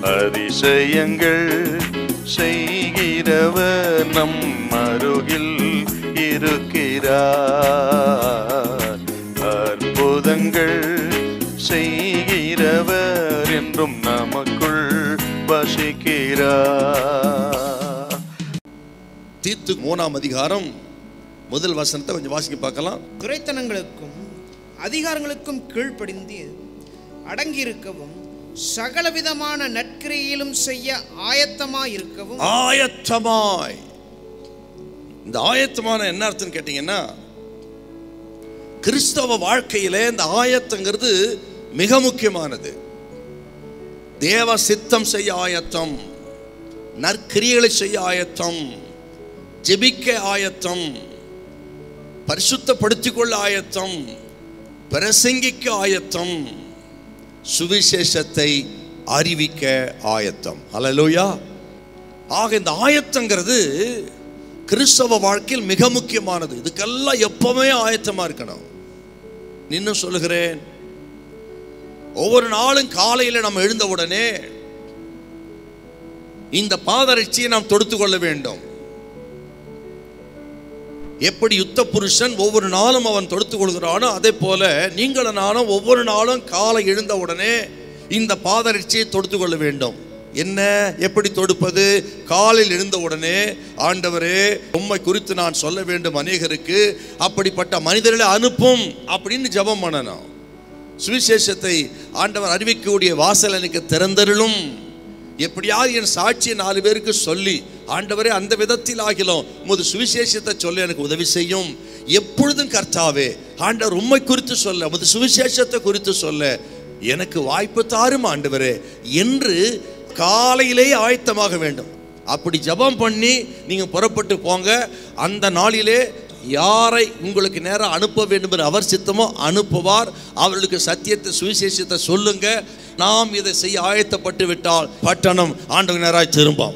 அதிசயங்கள் செய்கிறவர் நம் அருகில் இருக்கிறார். அற்புதங்கள் செய்கிறவர் என்றும் நமக்குள் வசிக்கிறார். தீத்து 3ஆம் அதிகாரம் முதல் வசனத்தை கொஞ்சம் வாசிக்க பார்க்கலாம். துரைத்தனங்களுக்கும் அதிகாரங்களுக்கும் கீழ்ப்படிந்து அடங்கியிருக்கவும் சகலவிதமான நற்கிரையிலும் செய்ய ஆயத்தமாயிருக்கவும். ஆயத்தமாய், இந்த ஆயத்தமான என்ன அர்த்தம் கேட்டீங்கன்னா, கிறிஸ்தவ வாழ்க்கையிலே இந்த ஆயத்தங்கிறது மிக முக்கியமானது. தேவ சித்தம் செய்ய ஆயத்தம், நற்கிரியைகளை செய்ய ஆயத்தம், ஜெபிக்க ஆயத்தம், பரிசுத்தப்படுத்திக் கொள்ள ஆயத்தம், பிரசங்கிக்க ஆயத்தம், சுவிசேஷத்தை அறிவிக்க ஆயத்தம். ஹல்லேலூயா. ஆக இந்த ஆயத்தங்கிறது கிறிஸ்தவ வாழ்க்கையில் மிக முக்கியமானது. இதுக்கெல்லாம் எப்பவுமே ஆயத்தமா இருக்கணும். இன்னும் சொல்லுகிறேன், ஒவ்வொரு நாளும் காலையில் நம்ம எழுந்த உடனே இந்த பாதரட்சியை நாம் தொடுத்து கொள்ள வேண்டும். எப்படி யுத்த புருஷன் ஒவ்வொரு நாளும் அவன் தொடுத்துக் கொள்கிறானோ அதே போல நீங்களும் நானும் ஒவ்வொரு நாளும் காலை எழுந்த உடனே இந்த பாதரட்சியை தொடுத்துக் கொள்ள வேண்டும். என்ன, எப்படி தொடுப்பது? காலையில் எழுந்த உடனே, ஆண்டவரே உம்மை குறித்து நான் சொல்ல வேண்டும் அநேகருக்கு, அப்படிப்பட்ட மனிதர்களை அனுப்பும் அப்படின்னு ஜெபம் பண்ணணும். சுவிசேஷத்தை ஆண்டவர் அறிவிக்கக்கூடிய வாசல் எனக்கு திறந்தருளும். எப்படியாவது என் சாட்சியை 4 பேருக்கு சொல்லி, ஆண்டவரே அந்த விதத்தில் ஆகிலும் உமது சுவிசேஷத்தை சொல்ல எனக்கு உதவி செய்யும். எப்பொழுதும் கர்த்தாவே, ஆண்டவர் உம்மை குறித்து சொல்ல, உமது சுவிசேஷத்தை குறித்து சொல்ல எனக்கு வாய்ப்பு தாரும் ஆண்டவரே என்று காலையிலேயே ஆயத்தமாக வேண்டும். அப்படி ஜெபம் பண்ணி நீங்க புறப்பட்டு போங்க. அந்த நாளிலே யாரை உங்களுக்கு நேரம் அனுப்ப வேண்டும் என்று அவர் சித்தமோ அனுப்புவார். அவர்களுக்கு சத்தியத்தை சுவிசேஷத்தை சொல்லுங்க. நாம் இதை செய்ய ஆயத்தப்பட்டு விட்டால் பட்டணம் ஆண்டவர் நேராய் திரும்பும்.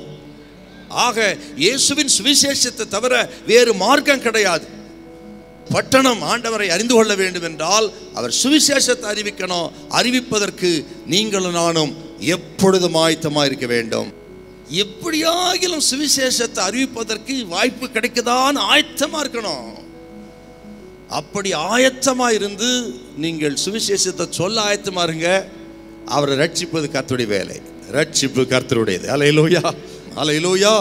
ஆக இயேசுவின் சுவிசேஷத்தை தவிர வேறு மார்க்கம் கிடையாது. பட்டணம் ஆண்டவரை அறிந்து கொள்ள வேண்டும் என்றால் அவர் சுவிசேஷத்தை அறிவிக்கணும். அறிவிப்பதற்கு நீங்களும் நானும் எப்பொழுதும் ஆயத்தமாக இருக்க வேண்டும். எப்படியாகிலும் சுவிசேஷத்தை அறிவிப்பதற்கு வாய்ப்பு கிடைக்குதான் ஆயத்தமா இருக்கணும். அப்படி ஆயத்தமா இருந்து நீங்கள் சுவிசேஷத்தை சொல்ல ஆயத்தமா இருங்க. அவரை ரட்சிப்பது கர்த்தருடைய வேலை. ரட்சிப்பு கர்த்தருடையது. அல்லேலூயா, அல்லேலூயா.